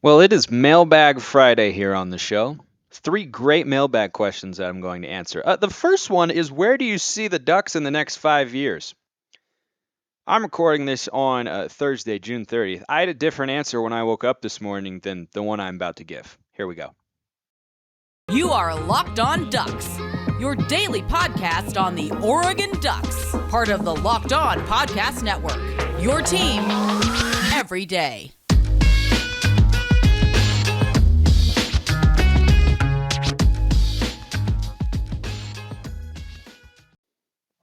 Well, it is Mailbag Friday here on the show. Three great mailbag questions that I'm going to answer. The first one is, where do you see the Ducks in the next 5 years? I'm recording this on Thursday, June 30th. I had a different answer when I woke up this morning than the one I'm about to give. Here we go. You are Locked On Ducks, your daily podcast on the Oregon Ducks, part of the Locked On Podcast Network. Your team every day.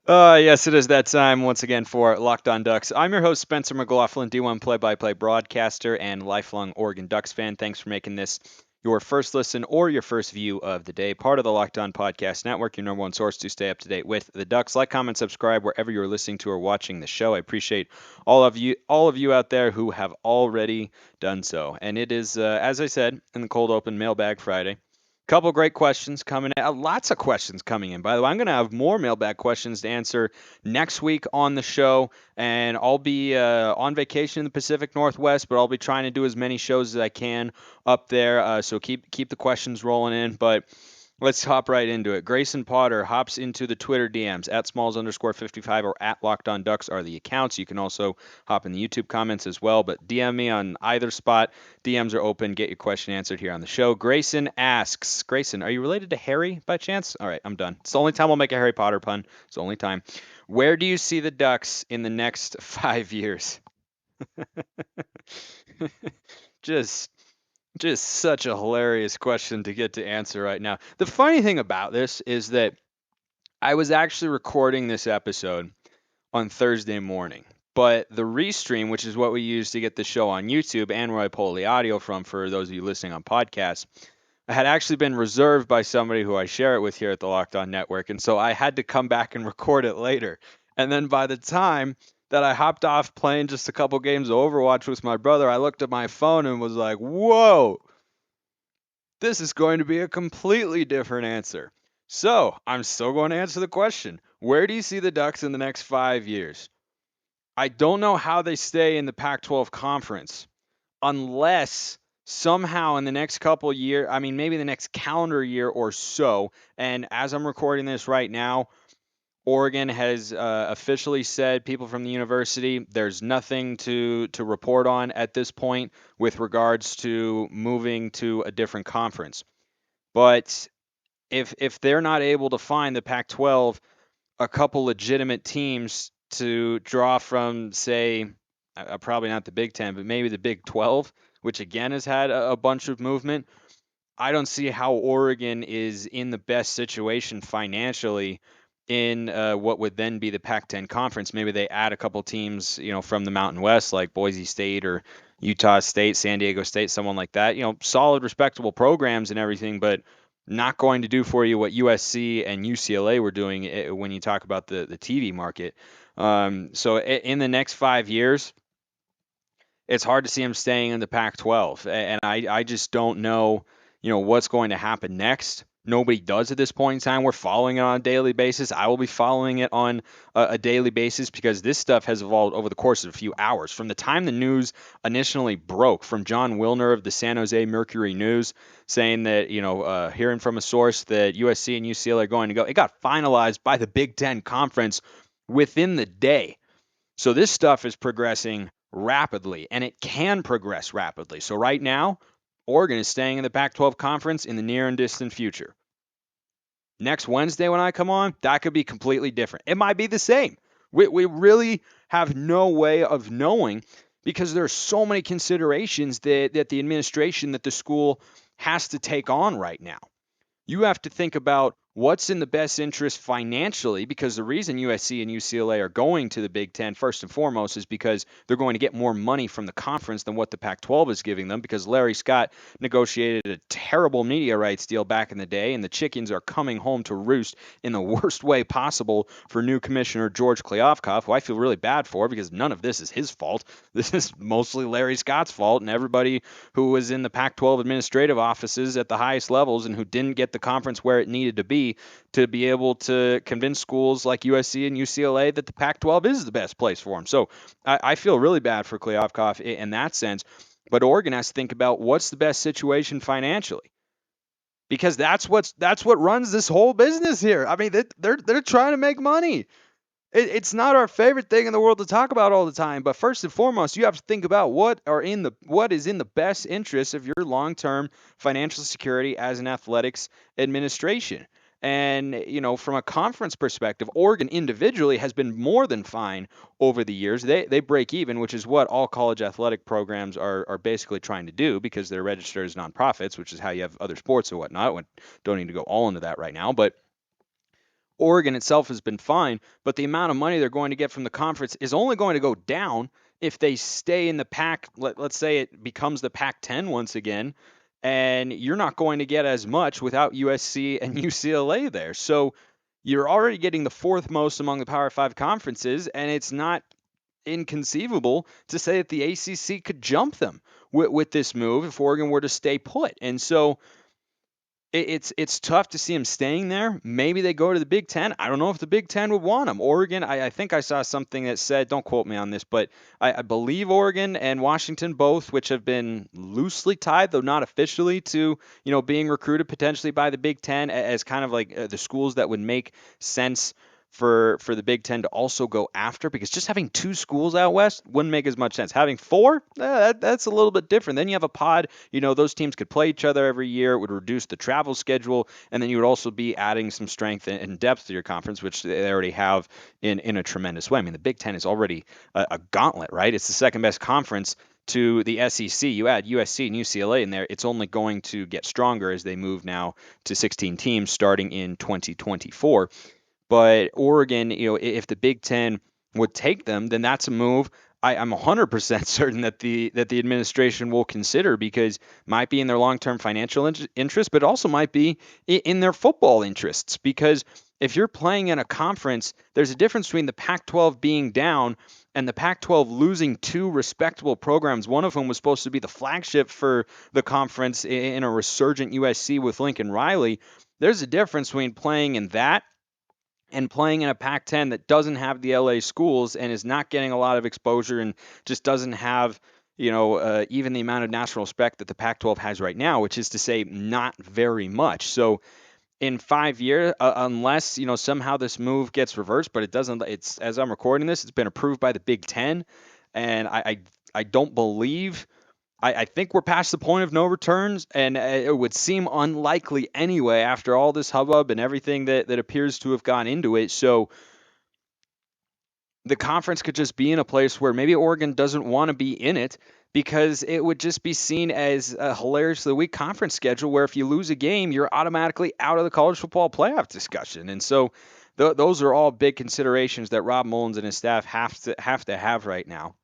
Yes, it is that time once again for Locked On Ducks. I'm your host, Spencer McLaughlin, D1 play-by-play broadcaster and lifelong Oregon Ducks fan. Thanks for making this your first listen or your first view of the day. Part of the Locked On Podcast Network, your number one source to stay up to date with the Ducks. Like, comment, subscribe wherever you're listening to or watching the show. I appreciate all of you out there who have already done so. And it is, as I said in the cold open, Mailbag Friday. Couple great questions coming in. Lots of questions coming in. By the way, I'm going to have more mailbag questions to answer next week on the show, and I'll be on vacation in the Pacific Northwest, but I'll be trying to do as many shows as I can up there. So keep the questions rolling in. But let's hop right into it. Grayson Potter hops into the Twitter DMs at smalls_55 or at Locked On Ducks are the accounts. You can also hop in the YouTube comments as well, but DM me on either spot. DMs are open. Get your question answered here on the show. Grayson asks, Grayson, are you related to Harry by chance? All right, I'm done. It's the only time I'll make a Harry Potter pun. It's the only time. Where do you see the Ducks in the next 5 years? just just such a hilarious question to get to answer right now. The funny thing about this is that I was actually recording this episode on Thursday morning, but the restream, which is what we use to get the show on YouTube and where I pull the audio from for those of you listening on podcasts, had actually been reserved by somebody who I share it with here at the Locked On Network. And so I had to come back and record it later. And then by the time that I hopped off playing just a couple games of Overwatch with my brother, I looked at my phone and was like, whoa, this is going to be a completely different answer. So I'm still going to answer the question, where do you see the Ducks in the next 5 years? I don't know how they stay in the Pac 12 conference unless somehow in the next couple years, I mean, maybe the next calendar year or so. And as I'm recording this right now, Oregon has officially said, people from the university, there's nothing to report on at this point with regards to moving to a different conference. But if they're not able to find the Pac-12 a couple legitimate teams to draw from, say, probably not the Big Ten, but maybe the Big 12, which again has had a bunch of movement. I don't see how Oregon is in the best situation financially in what would then be the Pac-10 conference. Maybe they add a couple teams, from the Mountain West, like Boise State or Utah State, San Diego State, someone like that. Solid, respectable programs and everything, but not going to do for you what USC and UCLA were doing when you talk about the TV market. So in the next 5 years, it's hard to see him staying in the Pac-12, and I just don't know, what's going to happen next. Nobody does at this point in time. We're following it on a daily basis. I will be following it on a daily basis because this stuff has evolved over the course of a few hours. From the time the news initially broke, from John Wilner of the San Jose Mercury News saying that, hearing from a source that USC and UCLA are going to go, it got finalized by the Big Ten Conference within the day. So this stuff is progressing rapidly, and it can progress rapidly. So right now, Oregon is staying in the Pac-12 conference in the near and distant future. Next Wednesday when I come on, that could be completely different. It might be the same. We really have no way of knowing because there are so many considerations that the administration, that the school has to take on right now. You have to think about what's in the best interest financially, because the reason USC and UCLA are going to the Big Ten, first and foremost, is because they're going to get more money from the conference than what the Pac-12 is giving them, because Larry Scott negotiated a terrible media rights deal back in the day, and the chickens are coming home to roost in the worst way possible for new commissioner George Kliavkoff, who I feel really bad for because none of this is his fault. This is mostly Larry Scott's fault, and everybody who was in the Pac-12 administrative offices at the highest levels and who didn't get the conference where it needed to be able to convince schools like USC and UCLA that the Pac-12 is the best place for them. So I feel really bad for Kliavkoff in that sense. But Oregon has to think about what's the best situation financially, because that's what runs this whole business here. I mean, they're trying to make money. It's not our favorite thing in the world to talk about all the time, but first and foremost, you have to think about what is in the best interest of your long-term financial security as an athletics administration. And from a conference perspective, Oregon individually has been more than fine over the years. They break even, which is what all college athletic programs are basically trying to do, because they're registered as nonprofits, which is how you have other sports and whatnot. Don't need to go all into that right now, but Oregon itself has been fine, but the amount of money they're going to get from the conference is only going to go down if they stay in the Pac. Let's say it becomes the Pac-10 once again, and you're not going to get as much without USC and UCLA there. So you're already getting the fourth most among the Power Five conferences, and it's not inconceivable to say that the ACC could jump them with this move if Oregon were to stay put. And so it's tough to see him staying there. Maybe they go to the Big Ten. I don't know if the Big Ten would want him. Oregon, I think I saw something that said, don't quote me on this, but I believe Oregon and Washington both, which have been loosely tied, though not officially, to being recruited potentially by the Big Ten as kind of like the schools that would make sense for the Big Ten to also go after, because just having two schools out west wouldn't make as much sense. Having four, that's a little bit different. Then you have a pod, those teams could play each other every year. It would reduce the travel schedule, and then you would also be adding some strength and depth to your conference, which they already have in a tremendous way. I mean, the Big Ten is already a gauntlet, right? It's the second best conference to the SEC. You add USC and UCLA in there, it's only going to get stronger as they move now to 16 teams starting in 2024. But Oregon, if the Big Ten would take them, then that's a move I'm 100% certain that the administration will consider, because it might be in their long-term financial interest, but also might be in their football interests. Because if you're playing in a conference, there's a difference between the Pac-12 being down and the Pac-12 losing two respectable programs. One of whom was supposed to be the flagship for the conference in a resurgent USC with Lincoln Riley. There's a difference between playing in that and playing in a Pac-10 that doesn't have the LA schools and is not getting a lot of exposure and just doesn't have, even the amount of national respect that the Pac-12 has right now, which is to say not very much. So in 5 years, unless, somehow this move gets reversed, but it doesn't, it's, as I'm recording this, it's been approved by the Big Ten. And I don't believe, I think we're past the point of no returns, and it would seem unlikely anyway after all this hubbub and everything that appears to have gone into it. So the conference could just be in a place where maybe Oregon doesn't want to be in it, because it would just be seen as a hilariously weak conference schedule where if you lose a game, you're automatically out of the college football playoff discussion. And so those are all big considerations that Rob Mullins and his staff have right now.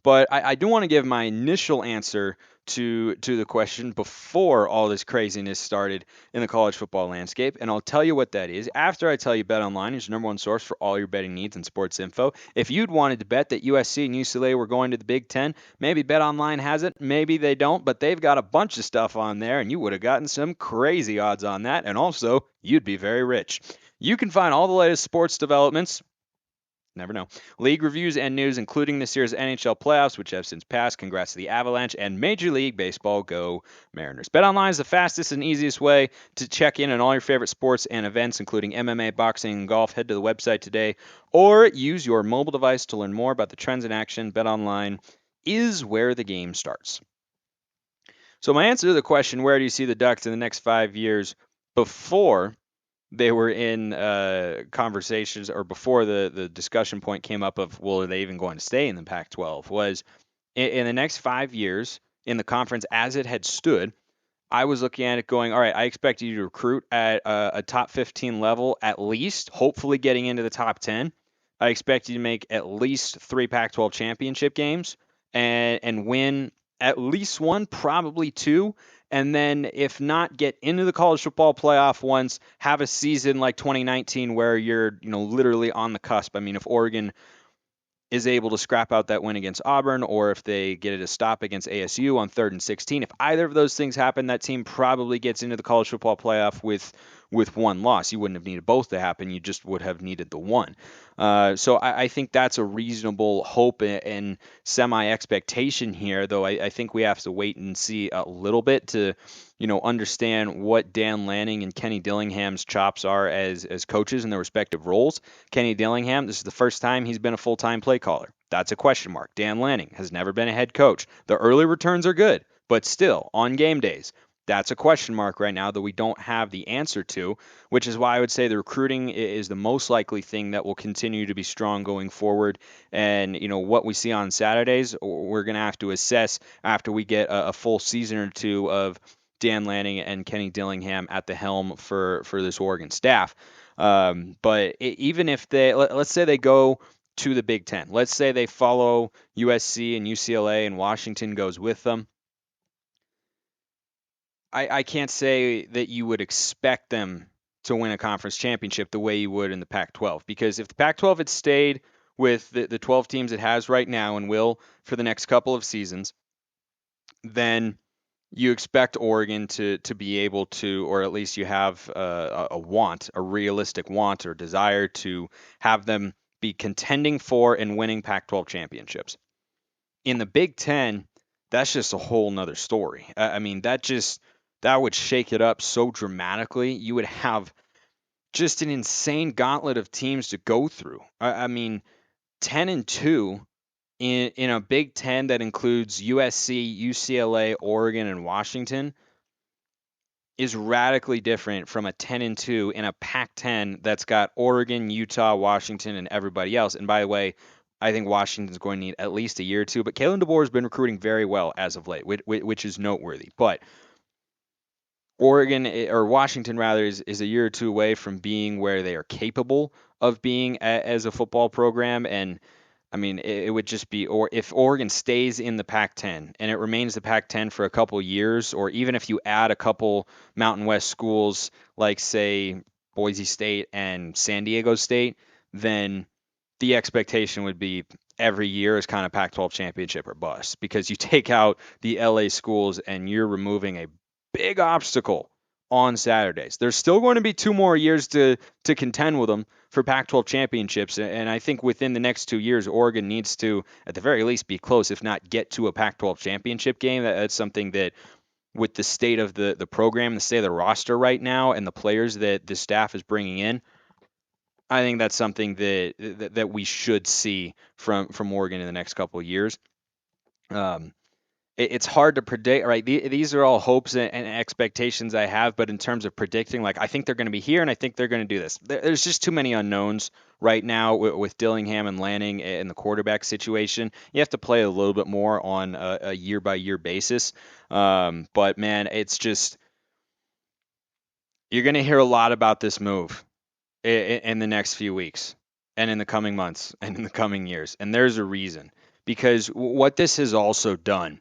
But I do want to give my initial answer to the question before all this craziness started in the college football landscape, and I'll tell you what that is after I tell you BetOnline is your number one source for all your betting needs and sports info. If you'd wanted to bet that USC and UCLA were going to the Big Ten, maybe BetOnline has it, maybe they don't, but they've got a bunch of stuff on there, and you would have gotten some crazy odds on that, and also you'd be very rich. You can find all the latest sports developments, never know, league reviews and news, including this year's NHL playoffs, which have since passed. Congrats to the Avalanche and Major League Baseball. Go Mariners. BetOnline is the fastest and easiest way to check in on all your favorite sports and events, including MMA, boxing, and golf. Head to the website today or use your mobile device to learn more about the trends in action. BetOnline is where the game starts. So my answer to the question, where do you see the Ducks in the next 5 years, before they were in conversations, or before the discussion point came up of, well, are they even going to stay in the Pac-12, was in the next 5 years in the conference as it had stood. I was looking at it going, all right, I expect you to recruit at a top 15 level at least, hopefully getting into the top 10. I expect you to make at least 3 Pac-12 championship games and win at least one, probably 2. And then if not, get into the college football playoff once, have a season like 2019 where you're, literally on the cusp. I mean, if Oregon is able to scrap out that win against Auburn, or if they get it a stop against ASU on 3rd and 16, if either of those things happen, that team probably gets into the college football playoff with one loss. You wouldn't have needed both to happen. You just would have needed the one. So I think that's a reasonable hope and semi expectation here, though I think we have to wait and see a little bit to, understand what Dan Lanning and Kenny Dillingham's chops are as coaches in their respective roles. Kenny Dillingham, this is the first time he's been a full-time play caller. That's a question mark. Dan Lanning has never been a head coach. The early returns are good, but still, on game days, that's a question mark right now that we don't have the answer to, which is why I would say the recruiting is the most likely thing that will continue to be strong going forward. And, what we see on Saturdays, we're going to have to assess after we get a full season or two of Dan Lanning and Kenny Dillingham at the helm for this Oregon staff. But even if let's say they go to the Big Ten, let's say they follow USC and UCLA and Washington goes with them. I can't say that you would expect them to win a conference championship the way you would in the Pac-12, because if the Pac-12 had stayed with the 12 teams it has right now and will for the next couple of seasons, then you expect Oregon to be able to, or at least you have a realistic want or desire to have them be contending for and winning Pac-12 championships. In the Big Ten, that's just a whole nother story. I mean, that would shake it up so dramatically. You would have just an insane gauntlet of teams to go through. I mean, 10-2 in a Big Ten that includes USC, UCLA, Oregon, and Washington is radically different from a 10-2 in a Pac-10 that's got Oregon, Utah, Washington, and everybody else. And by the way, I think Washington's going to need at least a year or two, but Kalen DeBoer has been recruiting very well as of late, which is noteworthy. But Oregon, or Washington rather, is a year or two away from being where they are capable of being as a football program. And I mean, it would just be, or if Oregon stays in the Pac-10 and it remains the Pac-10 for a couple years, or even if you add a couple Mountain West schools like, say, Boise State and San Diego State, then the expectation would be every year is kind of Pac-12 championship or bust, because you take out the LA schools and you're removing a big obstacle on Saturdays. There's still going to be 2 more years to contend with them for Pac-12 championships, and I think within the next 2 years, Oregon needs to, at the very least, be close, if not get to a Pac-12 championship game. That's something that, with the state of the program, the state of the roster right now, and the players that the staff is bringing in, I think that's something that we should see from Oregon in the next couple of years. It's hard to predict, right? These are all hopes and expectations I have, but in terms of predicting, like, I think they're going to be here and I think they're going to do this. There's just too many unknowns right now with Dillingham and Lanning and the quarterback situation. You have to play a little bit more on a year by year basis. But man, it's just, you're going to hear a lot about this move in the next few weeks and in the coming months and in the coming years. And there's a reason, because what this has also done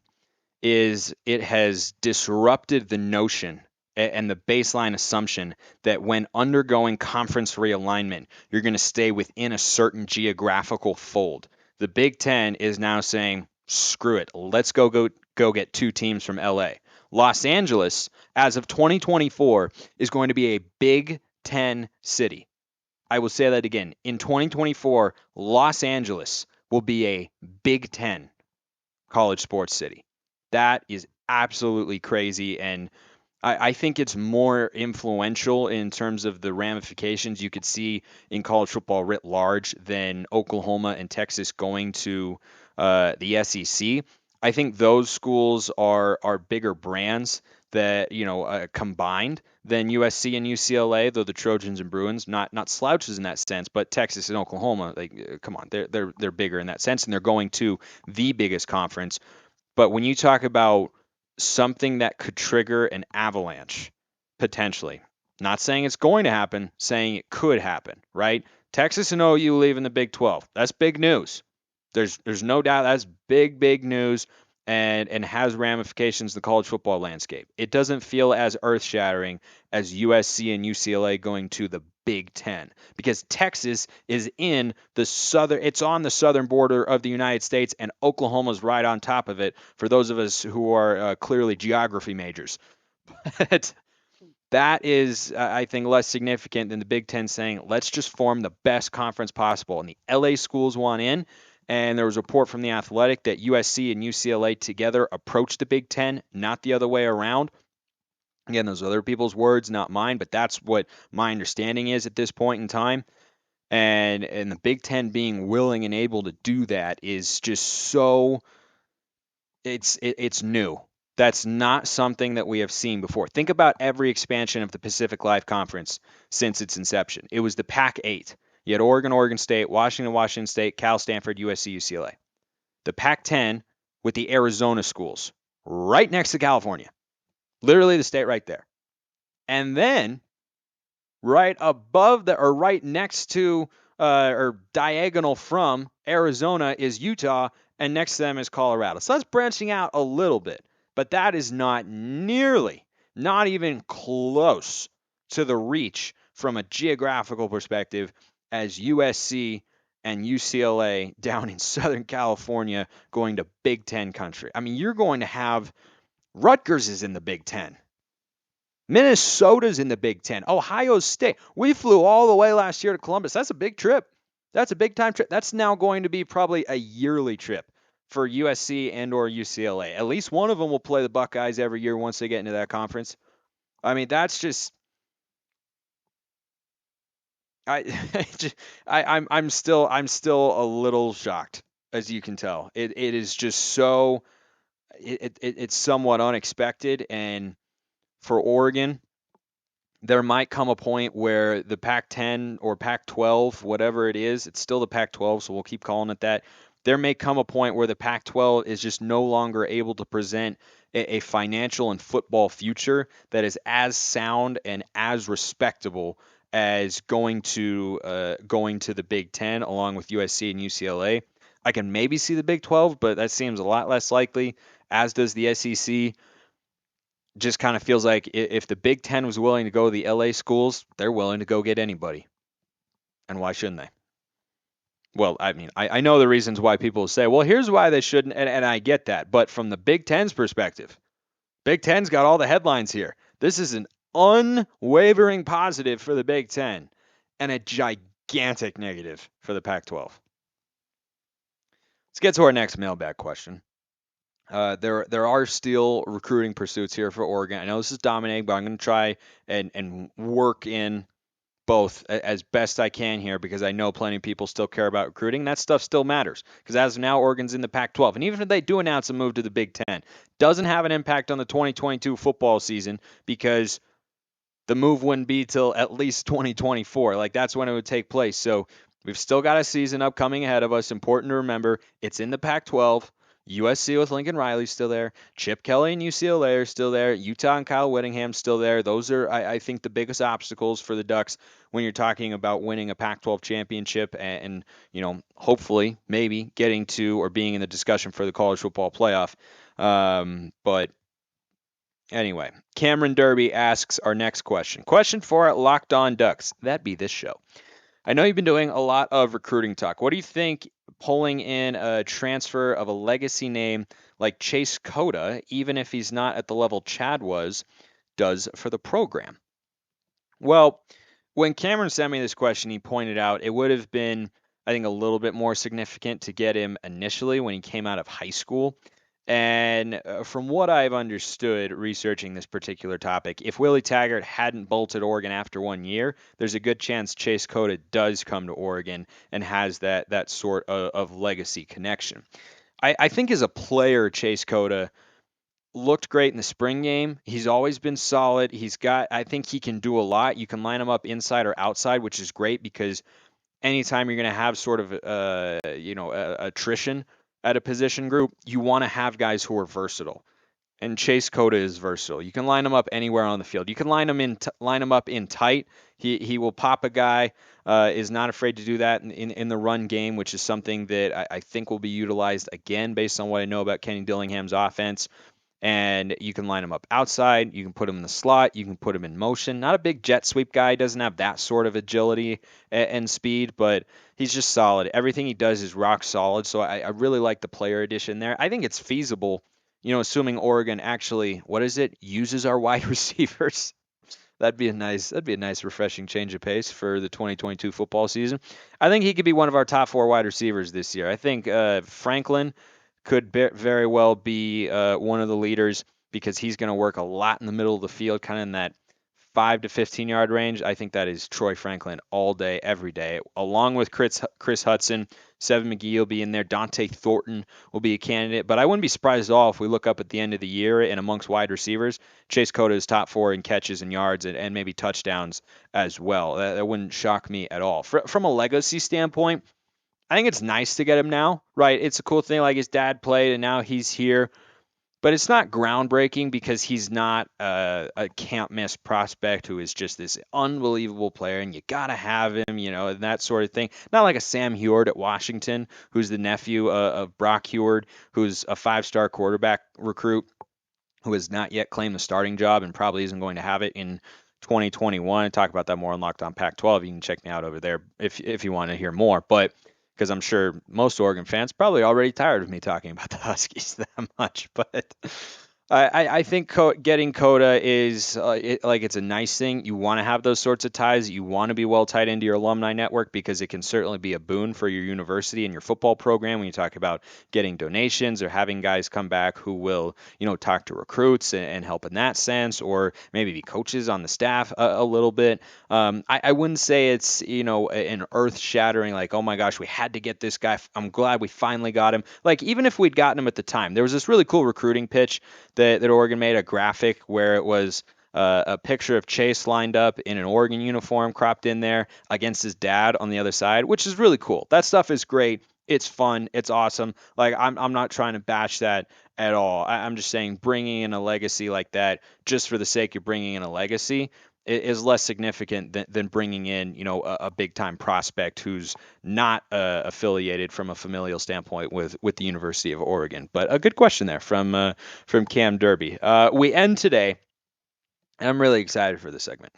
is it has disrupted the notion and the baseline assumption that when undergoing conference realignment, you're going to stay within a certain geographical fold. The Big Ten is now saying, screw it, let's go get 2 teams from LA. Los Angeles, as of 2024, is going to be a Big Ten city. I will say that again. In 2024, Los Angeles will be a Big Ten college sports city. That is absolutely crazy. And I think it's more influential in terms of the ramifications you could see in college football writ large than Oklahoma and Texas going to the SEC. I think those schools are bigger brands that, combined than USC and UCLA, though the Trojans and Bruins not slouches in that sense, but Texas and Oklahoma, like, come on, they're bigger in that sense, and they're going to the biggest conference. But when you talk about something that could trigger an avalanche, potentially, not saying it's going to happen, saying it could happen, right? Texas and OU leaving the Big 12. That's big news. There's no doubt that's big news, and has ramifications in the college football landscape. It doesn't feel as earth-shattering as USC and UCLA going to the Big Ten, because Texas is on the southern border of the United States, and Oklahoma's right on top of it, for those of us who are clearly geography majors. But That is, I think, less significant than the Big Ten saying, let's just form the best conference possible. And the LA schools want in. And there was a report from The Athletic that USC and UCLA together approached the Big Ten, not the other way around. Again, those are other people's words, not mine, but that's what my understanding is at this point in time. And the Big Ten being willing and able to do that is just so it's new. That's not something that we have seen before. Think about every expansion of the Pacific Live Conference since its inception. It was the Pac-8. You had Oregon, Oregon State, Washington, Washington State, Cal, Stanford, USC, UCLA. The Pac-10 with the Arizona schools right next to California. Literally the state right there. And then right above the or right next to or diagonal from Arizona is Utah, and next to them is Colorado. So that's branching out a little bit, but that is not nearly, not even close to the reach from a geographical perspective as USC and UCLA down in Southern California going to Big Ten country. I mean, you're going to have Rutgers is in the Big Ten. Minnesota's in the Big Ten. Ohio State. We flew all the way last year to Columbus. That's a big trip. That's a big time trip. That's now going to be probably a yearly trip for USC and or UCLA. At least one of them will play the Buckeyes every year once they get into that conference. I mean, that's just I, I'm still a little shocked, as you can tell. It is just so it's somewhat unexpected, and for Oregon, there might come a point where the Pac-10 or Pac-12, whatever it is, it's still the Pac-12, so we'll keep calling it that. There may come a point where the Pac-12 is just no longer able to present a financial and football future that is as sound and as respectable as going to the Big Ten along with USC and UCLA. I can maybe see the Big 12, but that seems a lot less likely, as does the SEC. Just kind of feels like if the Big Ten was willing to go to the LA schools, they're willing to go get anybody. And why shouldn't they? Well, I mean, I know the reasons why people say, well, here's why they shouldn't, and I get that. But from the Big Ten's perspective, Big Ten's got all the headlines here. This is an unwavering positive for the Big Ten and a gigantic negative for the Pac 12. Let's get to our next mailbag question. There are still recruiting pursuits here for Oregon. I know this is dominating, but I'm going to try and work in both as best I can here because I know plenty of people still care about recruiting. That stuff still matters because as of now, Oregon's in the Pac-12, and even if they do announce a move to the Big Ten, doesn't have an impact on the 2022 football season because the move wouldn't be till at least 2024. Like that's when it would take place. So we've still got a season upcoming ahead of us. Important to remember, it's in the Pac-12. USC with Lincoln Riley still there. Chip Kelly and UCLA are still there. Utah and Kyle Whittingham still there. Those are, I think, the biggest obstacles for the Ducks when you're talking about winning a Pac-12 championship and hopefully, maybe getting to or being in the discussion for the college football playoff. But anyway, Cameron Derby asks our next question. Question for Locked On Ducks. That'd be this show. I know you've been doing a lot of recruiting talk. What do you think pulling in a transfer of a legacy name like Chase Coda, even if he's not at the level Chad was, does for the program? Well, when Cameron sent me this question, he pointed out it would have been, I think, a little bit more significant to get him initially when he came out of high school. And from what I've understood researching this particular topic, if Willie Taggart hadn't bolted Oregon after 1 year, there's a good chance Chase Coda does come to Oregon and has that sort of legacy connection. I think as a player, Chase Coda looked great in the spring game. He's always been solid. I think he can do a lot. You can line him up inside or outside, which is great because anytime you're going to have sort of attrition at a position group, you want to have guys who are versatile. And Chase Coda is versatile. You can line him up anywhere on the field. You can line him up in tight. He will pop a guy. Is not afraid to do that in the run game, which is something that I think will be utilized again based on what I know about Kenny Dillingham's offense. And you can line him up outside. You can put him in the slot. You can put him in motion. Not a big jet sweep guy. Doesn't have that sort of agility and speed, but he's just solid. Everything he does is rock solid. So I really like the player addition there. I think it's feasible, assuming Oregon actually, what is it, uses our wide receivers. That'd be a nice refreshing change of pace for the 2022 football season. I think he could be one of our top four wide receivers this year. I think Franklin could very well be one of the leaders because he's going to work a lot in the middle of the field, kind of in that 5 to 15 yard range. I think that is Troy Franklin all day, every day, along with Chris Hudson. Seven McGee will be in there. Dante Thornton will be a candidate. But I wouldn't be surprised at all if we look up at the end of the year and amongst wide receivers, Chase Coda is top four in catches and yards and maybe touchdowns as well. That wouldn't shock me at all. From a legacy standpoint, I think it's nice to get him now, right? It's a cool thing. Like his dad played and now he's here, but it's not groundbreaking because he's not a can't miss prospect who is just this unbelievable player and you got to have him, and that sort of thing. Not like a Sam Heward at Washington, who's the nephew of Brock Heward, who's a 5-star quarterback recruit who has not yet claimed the starting job and probably isn't going to have it in 2021. Talk about that more on Locked On Pac-12. You can check me out over there if you want to hear more. But because I'm sure most Oregon fans probably already tired of me talking about the Huskies that much. But I think getting Coda is it's a nice thing. You want to have those sorts of ties. You want to be well tied into your alumni network because it can certainly be a boon for your university and your football program when you talk about getting donations or having guys come back who will, talk to recruits and help in that sense, or maybe be coaches on the staff a little bit. I wouldn't say it's, an earth shattering, like, oh my gosh, we had to get this guy. I'm glad we finally got him. Like, even if we'd gotten him at the time, there was this really cool recruiting pitch that Oregon made, a graphic where it was a picture of Chase lined up in an Oregon uniform cropped in there against his dad on the other side, which is really cool. That stuff is great. It's fun. It's awesome. Like, I'm not trying to bash that at all. I'm just saying bringing in a legacy like that just for the sake of bringing in a legacy is less significant than bringing in, a big time prospect who's not affiliated from a familial standpoint with the University of Oregon. But a good question there from Cam Derby. We end today, and I'm really excited for this segment.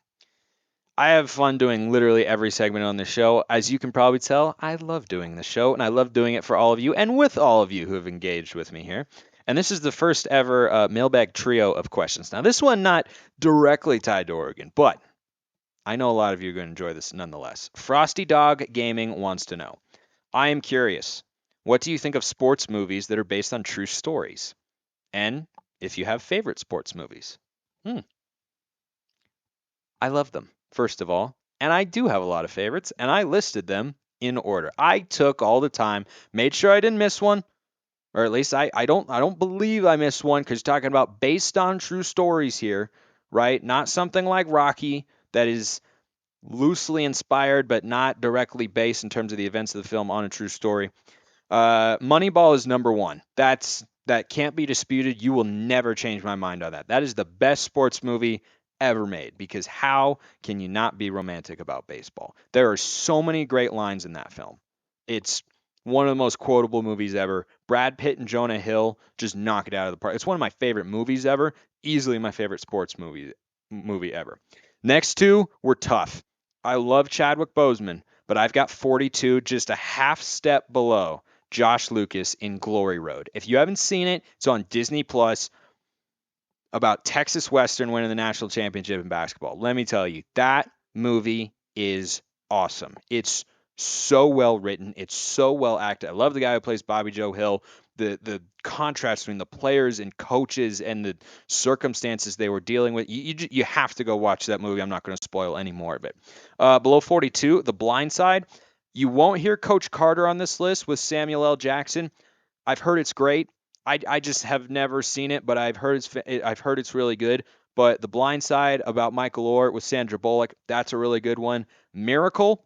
I have fun doing literally every segment on the show. As you can probably tell, I love doing the show, and I love doing it for all of you and with all of you who have engaged with me here. And this is the first ever mailbag trio of questions. Now, this one not directly tied to Oregon, but I know a lot of you are going to enjoy this nonetheless. Frosty Dog Gaming wants to know, I am curious, what do you think of sports movies that are based on true stories? And if you have favorite sports movies? I love them, first of all. And I do have a lot of favorites, and I listed them in order. I took all the time, made sure I didn't miss one, or at least I don't believe I missed one, because you're talking about based on true stories here, right? Not something like Rocky that is loosely inspired but not directly based in terms of the events of the film on a true story. Moneyball is number one. That can't be disputed. You will never change my mind on that. That is the best sports movie ever made, because how can you not be romantic about baseball? There are so many great lines in that film. It's one of the most quotable movies ever. Brad Pitt and Jonah Hill just knock it out of the park. It's one of my favorite movies ever. Easily my favorite sports movie ever. Next two were tough. I love Chadwick Boseman, but I've got 42 just a half step below Josh Lucas in Glory Road. If you haven't seen it, it's on Disney Plus, about Texas Western winning the national championship in basketball. Let me tell you, that movie is awesome. It's so well written. It's so well acted. I love the guy who plays Bobby Joe Hill. The contrast between the players and coaches and the circumstances they were dealing with. You have to go watch that movie. I'm not going to spoil any more of it. Below 42, The Blind Side. You won't hear Coach Carter on this list with Samuel L. Jackson. I've heard it's great. I just have never seen it, but I've heard it's really good. But The Blind Side about Michael Orr with Sandra Bullock, that's a really good one. Miracle,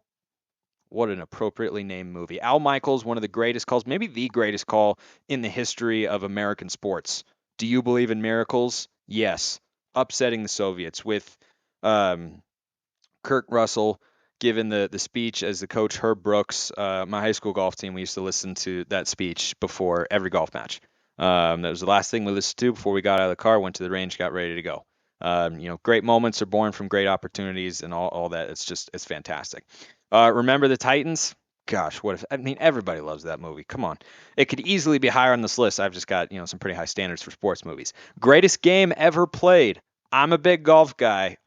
what an appropriately named movie. Al Michaels, one of the greatest calls, maybe the greatest call in the history of American sports. Do you believe in miracles? Yes. Upsetting the Soviets with Kurt Russell giving the speech as the coach. Herb Brooks, my high school golf team, we used to listen to that speech before every golf match. That was the last thing we listened to before we got out of the car, went to the range, got ready to go. Great moments are born from great opportunities and all that. It's fantastic. Remember the Titans? Gosh, everybody loves that movie. Come on. It could easily be higher on this list. I've just got, some pretty high standards for sports movies. Greatest game ever played. I'm a big golf guy.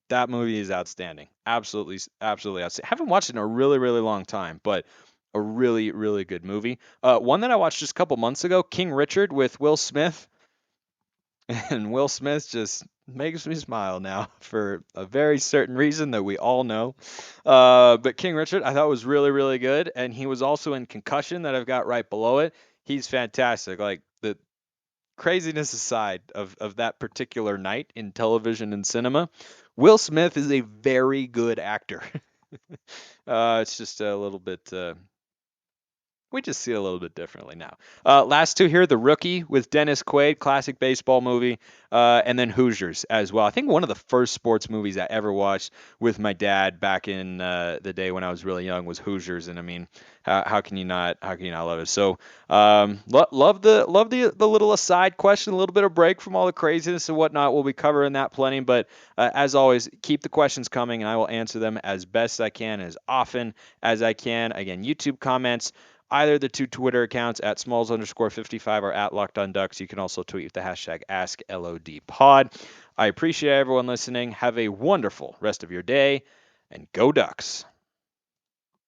That movie is outstanding. Absolutely, absolutely outstanding. Haven't watched it in a really, really long time, but a really, really good movie. One that I watched just a couple months ago, King Richard with Will Smith. And Will Smith just makes me smile now for a very certain reason that we all know. But King Richard, I thought was really, really good. And he was also in Concussion that I've got right below it. He's fantastic. Like the craziness aside of that particular night in television and cinema, Will Smith is a very good actor. It's just a little bit. We just see it a little bit differently now. Last two here, The Rookie with Dennis Quaid, classic baseball movie, and then Hoosiers as well. I think one of the first sports movies I ever watched with my dad back in the day when I was really young was Hoosiers, and I mean, how can you not love it? So love the little aside question, a little bit of break from all the craziness and whatnot. We'll be covering that plenty, but as always, keep the questions coming, and I will answer them as best I can, as often as I can. Again, YouTube comments, either the two Twitter accounts at smalls_55 or at Locked On Ducks. You can also tweet with the hashtag AskLODPod. I appreciate everyone listening. Have a wonderful rest of your day, and go Ducks.